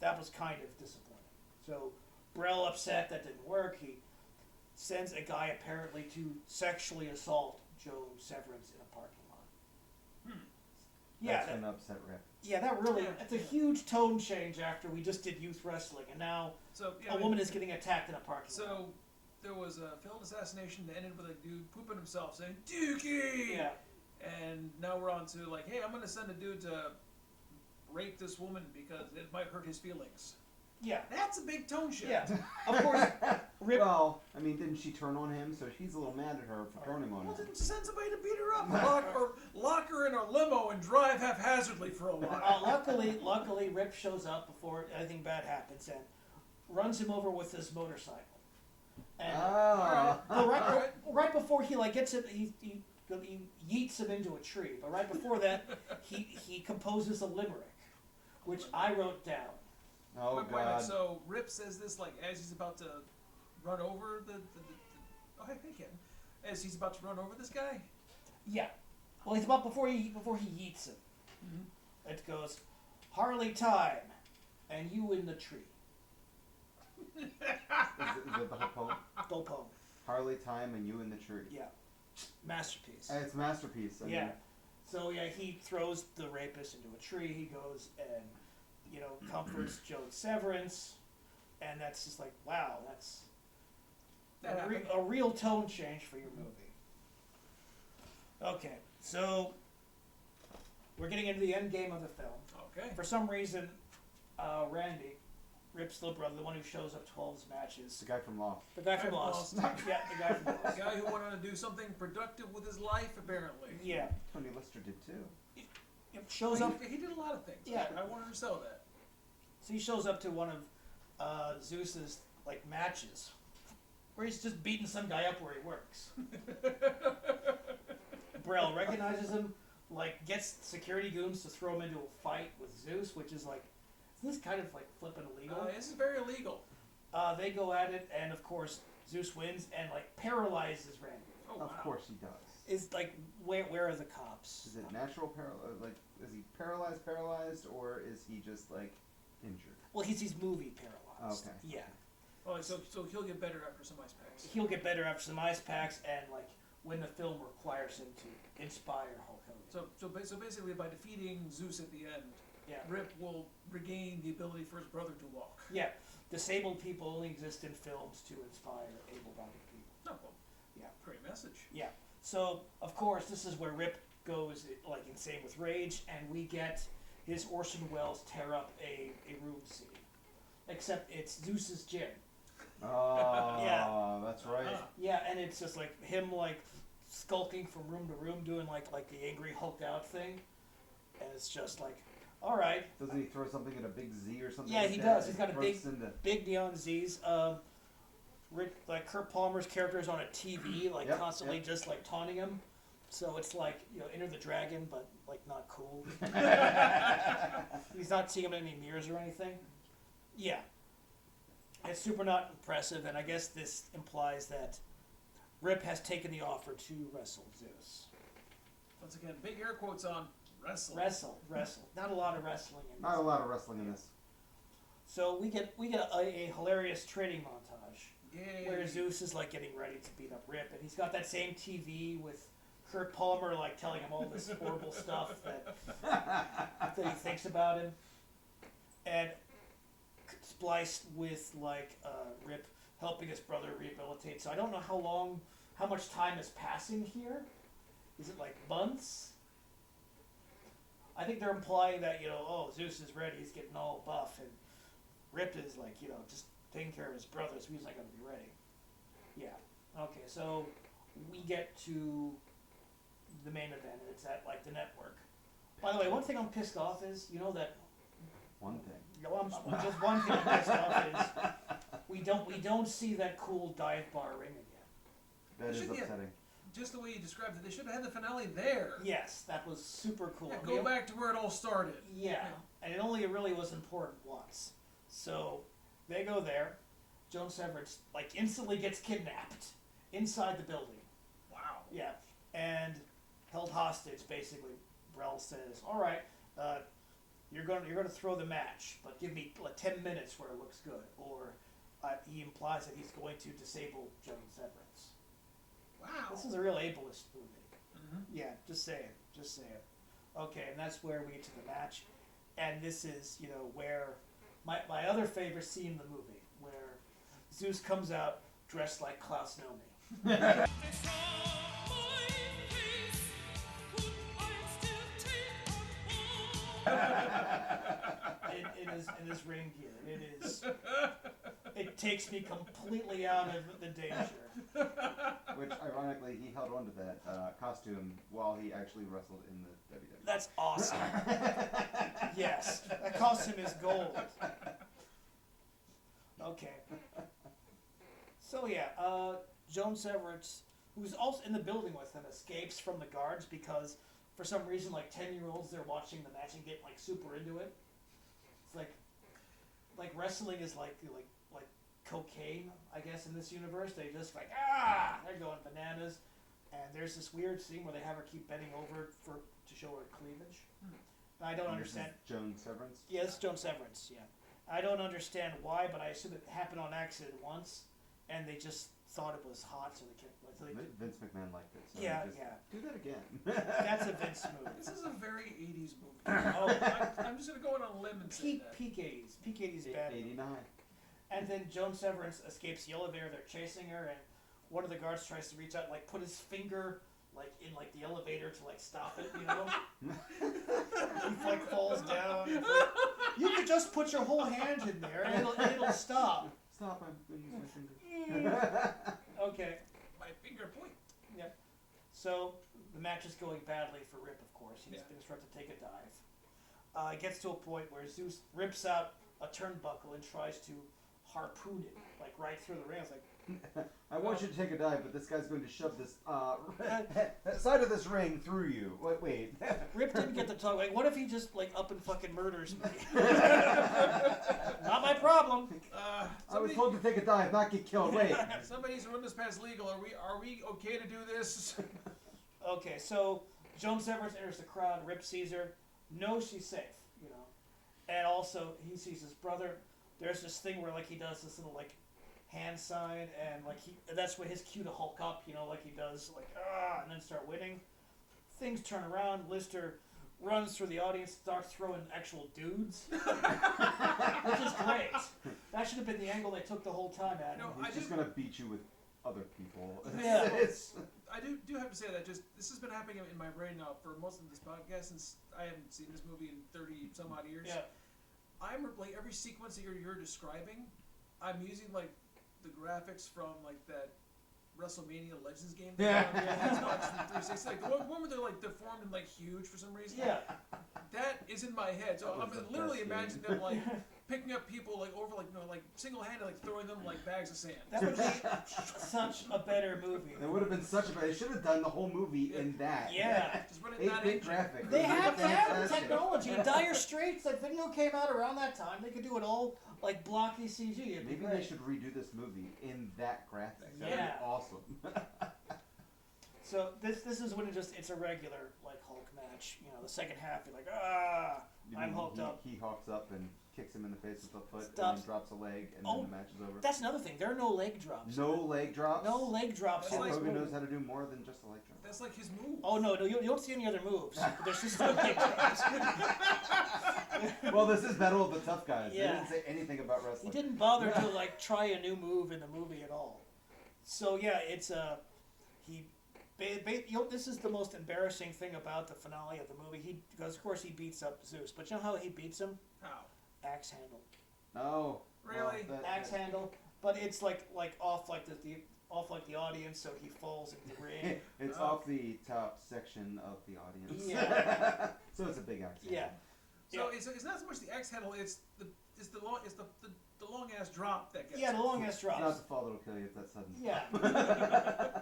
that was kind of disappointing. So Brell upset that didn't work. He sends a guy apparently to sexually assault Joe Severance in a parking lot. Yeah,
That's gonna upset Rip.
yeah, that really.
Yeah,
It's a
yeah.
huge tone change after we just did youth wrestling, and now
So yeah,
a woman is getting attacked in a parking lot.
So there was a failed assassination that ended with a dude pooping himself saying "Dookie."
Yeah.
And now we're on to like, hey, I'm gonna send a dude to rape this woman because it might hurt his feelings.
Yeah.
That's a big tone shift.
Yeah. Of course, Rip.
Well, I mean, didn't she turn on him? So she's a little mad at her for turning on
Well,
him.
didn't you send somebody to beat her up? Lock her in a limo and drive haphazardly for a while.
Luckily, Rip shows up before anything bad happens and runs him over with his motorcycle. And
Oh.
right before he like gets it, he yeets him into a tree. But right before that, he composes a limerick, which I wrote down.
Oh,
Wait a minute,
God.
so Rip says this like as he's about to run over the oh hey Ken, as he's about to run over this guy.
Yeah. Well, he's about before he yeets him.
Mm-hmm.
It goes, Harley time, and you in the tree.
Is it the whole poem?
Go poem.
Harley Time and You in the Tree.
Yeah. Masterpiece.
It's a masterpiece. I
Yeah.
mean,
So yeah, he throws the rapist into a tree. He goes and comforts Joe Severance, and that's just like wow, that's
That happened.
a real tone change for your movie. Okay, so we're getting into the end game of the film.
Okay.
For some reason, Randy, Rip's little brother, the one who shows up to all his
it's
matches,
the guy from Lost.
the guy from
Guy from
Lost.
Lost.
Yeah, the guy from
The
Lost.
guy who wanted to do something productive with his life, apparently.
Yeah,
Tony Lister did too.
it shows up.
He did a lot of things.
Yeah.
I wanted to sell that.
So he shows up to one of Zeus's like matches, where he's just beating some guy up where he works. Brell recognizes him, like gets security goons to throw him into a fight with Zeus, which is like, isn't this kind of like flippin' illegal?
This is very illegal.
They go at it, and of course Zeus wins and like paralyzes Randy.
Oh, wow.
Of course he does.
Is like where are the cops?
Is it natural like, is he paralyzed, or is he just like injured?
Well, he's movie paralyzed.
Okay.
Yeah.
Oh, so he'll get better after some ice packs.
He'll get better after some ice packs, and like when the film requires him to inspire Hulk Hogan.
So basically, by defeating Zeus at the end,
Yeah.
Rip will regain the ability for his brother to walk.
Yeah. Disabled people only exist in films to inspire able-bodied people.
Oh, well,
Yeah.
great message.
Yeah. So of course this is where Rip goes like insane with rage, and we get his Orson Welles tear up a room scene. Except it's Zeus's gym.
Oh,
Yeah.
that's right.
Uh-huh.
Yeah, and it's just like him like skulking from room to room doing like the angry Hulk out thing. And it's just like, all right.
Doesn't he throw something at a big Z or something?
Yeah,
like
he
that?
does. He's got a
bursts into-
big neon Z's. Like Kurt Palmer's character is on a TV, like
Yep,
constantly
yep.
just like taunting him. So it's like Enter the Dragon, but like not cool. He's not seeing him in any mirrors or anything. Yeah, it's super not impressive, and I guess this implies that Rip has taken the offer to wrestle Zeus.
Once again, big air quotes on wrestle.
Wrestle. Not a lot of wrestling in this.
Not a lot of wrestling in this.
So we get a hilarious training montage.
Yay.
Where Zeus is like getting ready to beat up Rip, and he's got that same TV with Kurt Palmer like telling him all this horrible stuff that he thinks about him, and spliced with like Rip helping his brother rehabilitate. So I don't know how much time is passing here. Is it like months? I think they're implying that, Zeus is ready, he's getting all buff, and Rip is like, just taking care of his brother, so he's not going to be ready. Yeah. Okay, so we get to the main event, and it's at, like, the network. By the way, one thing I'm pissed off is, that...
One thing.
Just one thing I'm pissed off is we don't see that cool dive bar ring again.
That is upsetting.
Just the way you described it, they should have had the finale there.
Yes, that was super cool.
Yeah, go back to where it all started.
Yeah, and it only really was important once. So they go there. Joan Severance instantly gets kidnapped inside the building.
Wow.
Yeah, and held hostage. Basically, Brel says, "All right, you're going to throw the match, but give me 10 minutes where it looks good." Or he implies that he's going to disable Joan Severance.
Wow.
This is a real ableist movie.
Mm-hmm.
Yeah, just say it. Okay, and that's where we get to the match. And this is, where my other favorite scene in the movie, where Zeus comes out dressed like Klaus Nomi. It is ring gear. It takes me completely out of the danger.
Which, ironically, he held on to that costume while he actually wrestled in the WWE.
That's awesome. Yes, that costume is gold. Okay. So yeah, Joan Severance, who's also in the building with them, escapes from the guards because for some reason, 10-year-olds, they're watching the match and get super into it. It's like wrestling is like cocaine, I guess, in this universe. They just they're going bananas. And there's this weird scene where they have her keep bending over to show her cleavage. And I don't understand.
Joan Severance?
Yeah, it's Joan Severance, yeah. I don't understand why, but I assume it happened on accident once, and they just thought it was hot, so they kept...
Vince McMahon liked it. So
yeah.
Do that again.
That's a Vince move.
This is a very 80s movie. I'm just going to go on a limb and say that.
Peak 80s. Peak 80s bad.
89.
And then Joan Severance escapes the elevator. They're chasing her, and one of the guards tries to reach out, put his finger, in the elevator to, stop it, He, falls down. You could just put your whole hand in there, and it'll stop.
Stop, I'm going to use my finger.
Okay.
My finger point.
Yep. So, the match is going badly for Rip, of course. He's been instructed to take a dive. It gets to a point where Zeus rips out a turnbuckle and tries to harpoon it, right through the ring. It's
I want you to take a dive, but this guy's going to shove this side of this ring through you. Wait.
Rip didn't get the talk. What if he just up and fucking murders me? Not my problem.
I was told to take a dive, not get killed. Wait.
Somebody's run this past legal. Are we okay to do this?
Okay, so Joan Severance enters the crowd. Rip sees her, knows she's safe, and also he sees his brother. There's this thing where he does this little hand sign, and that's what his cue to Hulk up, he does and then start winning. Things turn around. Lister runs through the audience, starts throwing actual dudes, which is great. That should have been the angle they took the whole time at him.
He's just gonna beat you with other people.
Yeah.
I do have to say that this has been happening in my brain now for most of this podcast since I haven't seen this movie in 30 some odd years.
Yeah.
I'm every sequence that you're describing, I'm using the graphics from that WrestleMania Legends game.
Yeah.
Xbox 360. The one where they're deformed and huge for some reason.
Yeah.
That is in my head. So I'm literally imagining them picking up people over single-handed throwing them bags of sand.
That would be such a better movie.
It would have been such a bad. They should have done the whole movie in that.
Yeah.
Just run it in that
8-bit
engine.
graphics.
They have the
fantastic.
technology. Dire Straits, that video came out around that time. They could do it all blocky CG. It'd be
Maybe
great.
they should redo this movie in that graphics. That would
Yeah.
be awesome.
So this is when it's a regular like Hulk match. You know, the second half you're like,
You
I'm
mean
hulked up.
He hawks up and kicks him in the face with a foot,
Stops.
and then drops a leg, and
Oh,
then the match is over.
That's another thing. There are no leg drops.
No leg drops.
No leg drops.
That's
in
Hulk
this
Hogan
movie.
knows how to do more than just a leg drop.
That's like his move.
Oh no, you don't see any other moves. There's just no leg drops.
Well, this is Battle of the Tough Guys. They
Yeah.
didn't say anything about
He
wrestling.
didn't bother to like try a new move in the movie at all. So yeah, it's this is the most embarrassing thing about the finale of the movie. Because of course he beats up Zeus, but you know how he beats him?
How?
Axe handle.
Oh.
Really?
Well,
Axe handle, but it's like off like the audience, so he falls into the ring.
It's
Oh.
off the top section of the audience.
Yeah.
So it's a big axe.
Yeah.
So it's not so much the X handle. It's the long ass drop that gets.
Yeah, the long ass
It's not
drops.
the fall that'll kill you. It's that sudden.
Yeah.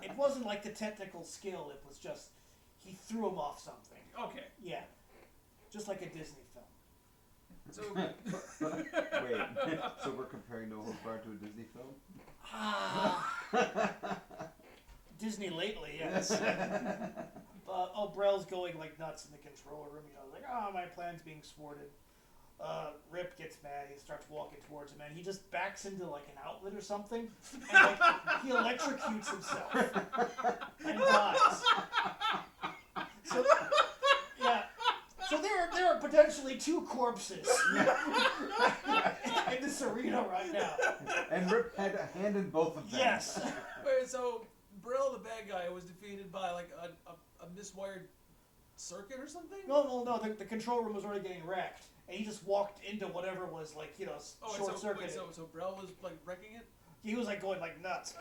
It wasn't like the technical skill. It was just he threw him off something.
Okay.
Yeah. Just like a Disney film.
So
Wait. So we're comparing No Holds Barred to a Disney film?
Disney lately, yes. Brell's going like nuts in the control room. You know, like, my plan's being thwarted. Rip gets mad. He starts walking towards him, and he just backs into like an outlet or something, and like he electrocutes himself and dies. So yeah. So there are potentially two corpses in this arena right now.
And Rip had a hand in both of them.
Yes.
wait, so Brill, the bad guy, was defeated by like a miswired circuit or something?
No. The control room was already getting wrecked, and he just walked into whatever was like short circuit.
So Brill was like wrecking it?
He was like going like nuts.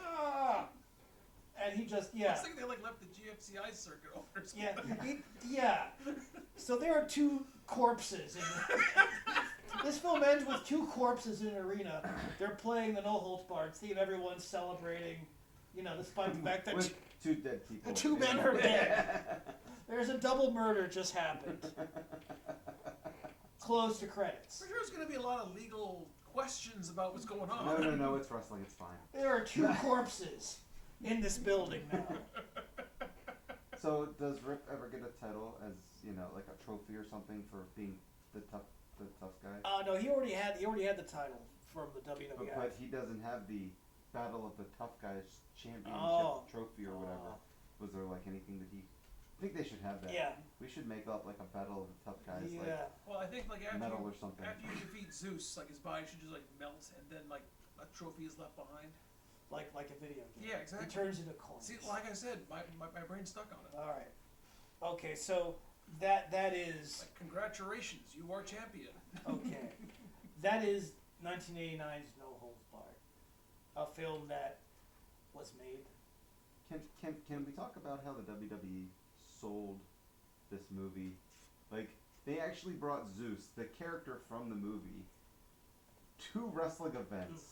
And he just
I was thinking they like left the GFCI circuit over or something.
yeah. So there are two corpses in this film ends with two corpses in an arena. They're playing the No Holds Barred theme. Everyone's celebrating, despite the fact that
With two dead people.
the two men are dead. There's a double murder just happened. Close to credits.
For sure, there's going to be a lot of legal questions about what's going on.
No, it's wrestling. It's fine.
There are two corpses in this building now.
So does Rip ever get a title as like a trophy or something for being the tough guy?
No, he already had the title from the WWF.
But he doesn't have the Battle of the Tough Guys championship trophy or whatever. Was there like anything that he? I think they should have that.
Yeah.
We should make up like a Battle of the Tough Guys,
Yeah.
Well, I think like after
medal
you,
or something.
after you defeat Zeus, like his body should just like melt, and then like a trophy is left behind.
Like a video game.
Yeah, exactly.
It turns into coins.
See, like I said, my brain's stuck on it.
All right. Okay, so that is
Like, congratulations, you are champion.
okay. That is 1989's No Holds Barred, a film that was made.
Can we talk about how the WWE sold this movie? Like they actually brought Zeus, the character from the movie, to wrestling events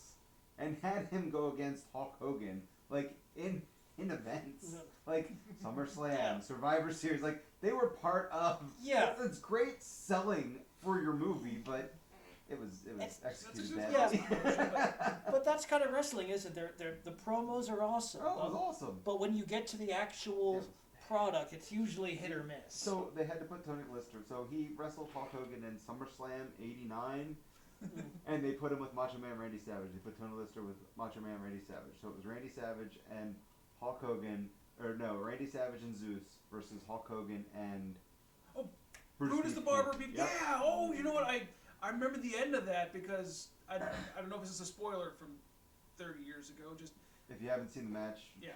and had him go against Hulk Hogan, like in events, like SummerSlam,
Yeah.
Survivor Series. Like they were part of.
Yeah.
It's great selling for your movie, but it was
It's-
executed
that's
badly.
But that's kind of wrestling, isn't it? The promos are awesome.
Oh, it was awesome.
But when you get to the actual product, it's usually hit or miss.
So they had to put Tony Lister. So he wrestled Hulk Hogan in SummerSlam '89, and they put him with Macho Man Randy Savage. They put Tony Lister with Macho Man Randy Savage. So it was Randy Savage and Hulk Hogan, Randy Savage and Zeus versus Hulk Hogan and
Oh,
Brutus
Brutus the
Beefcake.
Barber.
Yep.
Yeah. Oh, you know what? I remember the end of that because I don't know if this is a spoiler from 30 years ago. Just
If you haven't seen the match,
Yeah.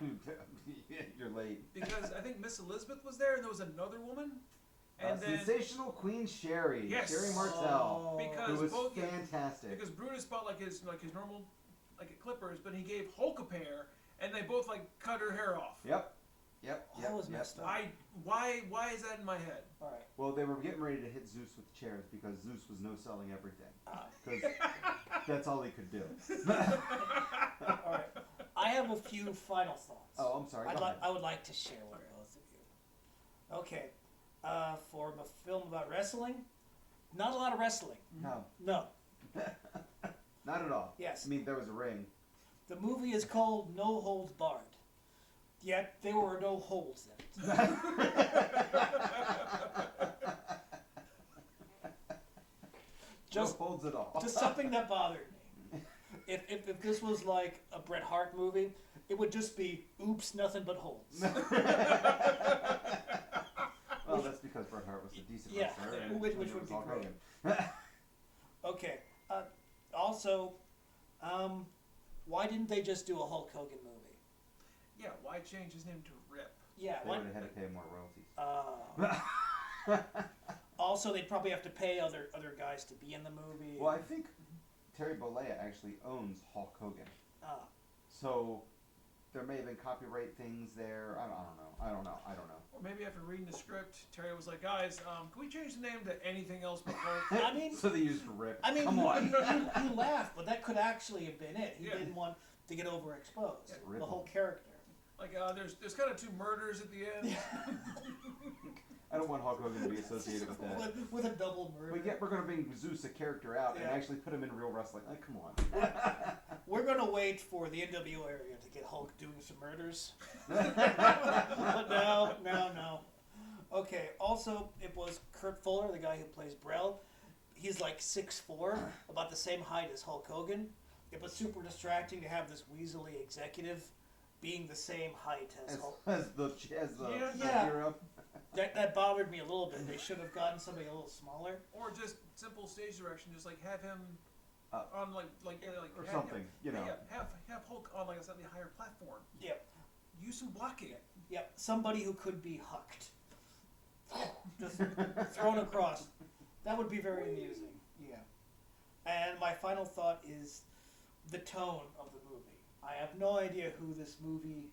you're late.
because I think Miss Elizabeth was there and there was another woman, and then
Sensational Queen Sherry,
Yes.
Sherry Martel,
because
who was
both
fantastic.
because Brutus bought like his normal clippers, but he gave Hulk a pair, and they both like cut her hair off.
Yep.
That was messed up.
Why is that in my head?
All right.
Well, they were getting ready to hit Zeus with chairs because Zeus was no-selling everything.
Ah.
Because that's all he could do.
All right. I have a few final thoughts.
Oh, I'm sorry. Go ahead.
I would like to share with both of you. Okay. For a film about wrestling, not a lot of wrestling.
No,
No.
not at all.
Yes.
I mean, there was a ring.
The movie is called No Holds Barred. Yet there were no holes in it. Just,
no holds at all.
just something that bothered me. If this was like a Bret Hart movie, it would just be, oops, nothing but holes.
Well, that's because Bret Hart was a decent
Yeah,
wrestler. And
which
it
would
was
be
Hulk
great.
Hogan.
Okay. Also, why didn't they just do a Hulk Hogan movie?
Yeah, why change his name to Rip?
Yeah.
They
Why?
would have had to pay more royalties.
Also, they'd probably have to pay other guys to be in the movie.
Well, I think Terry Bollea actually owns Hulk Hogan.
Ah.
So there may have been copyright things there. I don't know.
Or maybe after reading the script, Terry was like, guys, can we change the name to anything else but Hulk?
I mean,
So they used Rip.
I mean,
Come on.
you laugh, but that could actually have been it. He
Yeah.
didn't want to get overexposed.
Yeah,
the
Ripple.
whole character.
Like, there's kind of two murders at the end.
I don't want Hulk Hogan to be associated with that.
With a double murder.
But yet we're going to bring Zeus, a character, out and
Yeah.
actually put him in real wrestling. Like, come on.
We're gonna wait for the NWO area to get Hulk doing some murders. But no. Okay. Also, it was Kurt Fuller, the guy who plays Brell. He's like 6'4", about the same height as Hulk Hogan. It was super distracting to have this weaselly executive being the same height as Hulk.
As the
Yeah.
hero.
That bothered me a little bit. They should have gotten somebody a little smaller.
Or just simple stage direction, just like have him on like
Or
have
something,
him,
you know.
Yeah, have Hulk on like a slightly higher platform.
Yep.
Use some blocking.
Yep. Somebody who could be hucked. Just thrown across. That would be very amusing. Yeah. And my final thought is the tone of the movie. I have no idea who this movie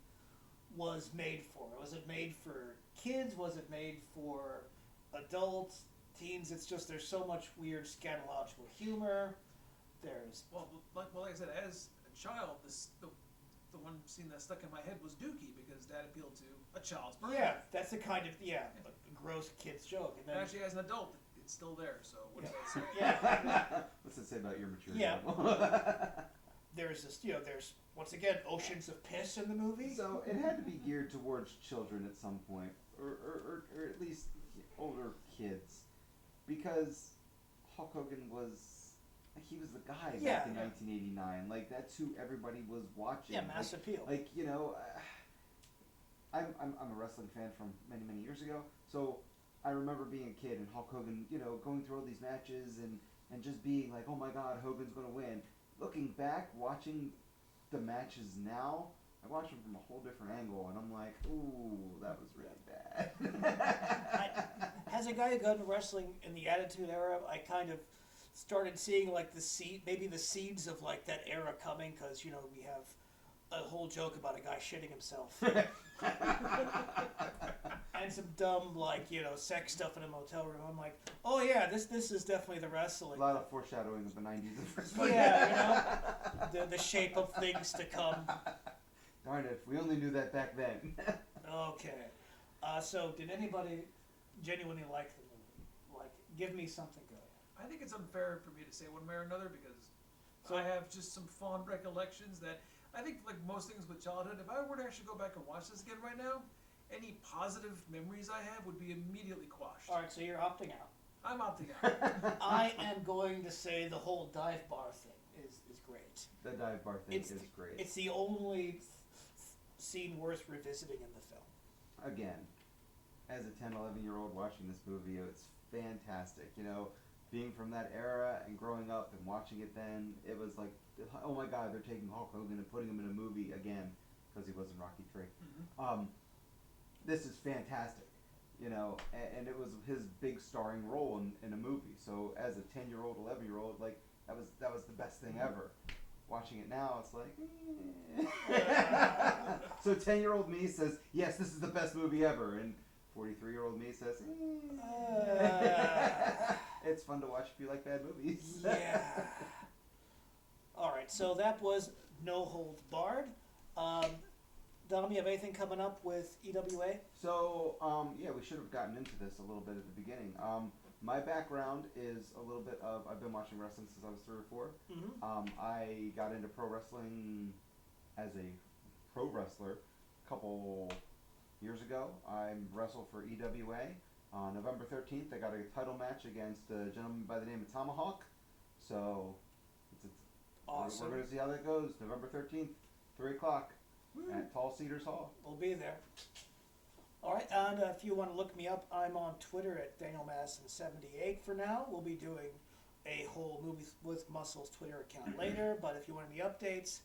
was made for. Was it made for kids? Was it made for adults, teens? It's just there's so much weird scatological humor. There's
Like I said, as a child, the one scene that stuck in my head was Dookie because that appealed to a child's brain.
yeah, that's the kind of a gross kid's joke. And
And
then
actually, as an adult, it's still there. So what does that say?
yeah,
What's it say about your maturity
Yeah.
level?
there's this there's once again oceans of piss in the movie.
So it had to be geared towards children at some point, or at least older kids, because Hulk Hogan he was the guy
Yeah,
back in
yeah.
1989. Like that's who everybody was watching.
Yeah, mass appeal.
Like I'm a wrestling fan from many years ago, so I remember being a kid and Hulk Hogan, going through all these matches and just being like, oh my God, Hogan's gonna win. Looking back, watching the matches now, I watch them from a whole different angle, and I'm like, ooh, that was really bad.
As a guy who got into wrestling in the Attitude Era, I kind of started seeing like the seeds of like that era coming, because we have a whole joke about a guy shitting himself and some dumb sex stuff in a motel room. I'm like, oh yeah, this is definitely the
A
wrestling.
lot of foreshadowing of the 90s and wrestling.
Yeah, the shape of things to come.
Darn it, if we only knew that back then.
Okay, so did anybody genuinely like the movie? Like, give me something good.
I think it's unfair for me to say one way or another because
So-
I have just some fond recollections that I think, like most things with childhood, if I were to actually go back and watch this again right now, any positive memories I have would be immediately quashed.
All right, so you're opting out.
I'm opting out.
I am going to say the whole dive bar thing is great.
The dive bar thing
It's
is great.
It's the only scene worth revisiting in the film.
Again, as a 10, 11-year-old watching this movie, it's fantastic. Being from that era and growing up and watching it then, it was like, oh my God, they're taking Hulk Hogan and putting him in a movie again, because he was in Rocky III.
Mhm.
This is fantastic, and it was his big starring role in a movie. So as a 10-year-old, 11-year-old, like, that was the best thing ever. Watching it now, it's like, So 10-year-old me says, yes, this is the best movie ever, and 43-year-old me says, It's fun to watch if you like bad movies.
Yeah. All right, so that was No Holds Barred. Dom, you have anything coming up with EWA?
So, we should have gotten into this a little bit at the beginning. My background is a little bit of, I've been watching wrestling since I was 3 or 4.
Mm-hmm.
I got into pro wrestling as a pro wrestler couple years ago, I wrestled for EWA. On November 13th, I got a title match against a gentleman by the name of Tomahawk. So,
Awesome.
we're going to see how that goes. November 13th, 3 o'clock at Tall Cedars Hall.
We'll be there. All right, and if you want to look me up, I'm on Twitter at DanielMasson78 for now. We'll be doing a whole Movies with Muscles Twitter account later, but if you want any updates,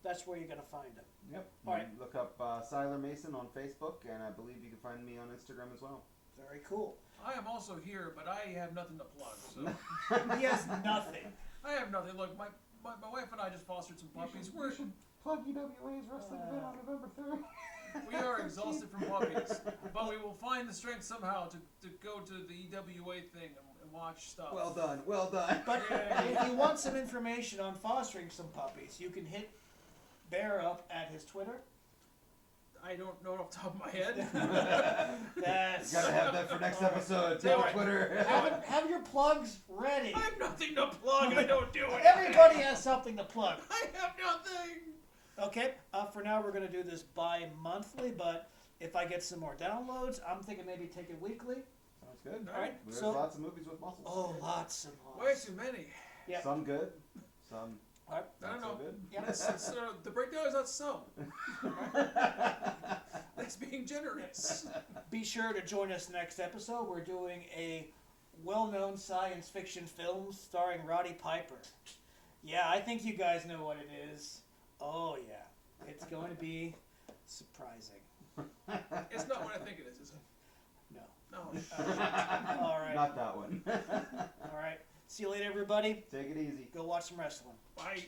that's where you're going to find them.
Yep.
All right.
Look up Siler Mason on Facebook, and I believe you can find me on Instagram as well.
Very cool.
I am also here, but I have nothing to plug. So
He has nothing.
I have nothing. Look, my wife and I just fostered some puppies.
Plug EWA's wrestling event on November 3rd.
We are exhausted from puppies, but we will find the strength somehow to go to the EWA thing and watch stuff.
Well done, well done.
But
Yay.
if you want some information on fostering some puppies, you can hit Bear up at his Twitter.
I don't know it off the top of my head.
That's
Gotta have that for next episode.
All
Tell
right.
Twitter.
have your plugs ready.
I have nothing to plug. I don't do it.
Everybody has something to plug.
I have nothing.
Okay, for now we're going to do this bi-monthly, but if I get some more downloads, I'm thinking maybe take it weekly.
Sounds good.
All right,
There's
so-
lots of movies with muscles.
Oh, lots and
Way
lots.
too many.
Yeah.
Some good, some
All right.
I don't
not so
know.
good.
Yeah.
The breakdown is not so. That's being generous.
Be sure to join us next episode. We're doing a well-known science fiction film starring Roddy Piper. Yeah, I think you guys know what it is. Oh, yeah. It's going to be surprising.
It's not what I think it is it?
No.
No.
All right.
Not that one.
All right. See you later, everybody.
Take it easy.
Go watch some wrestling.
Bye.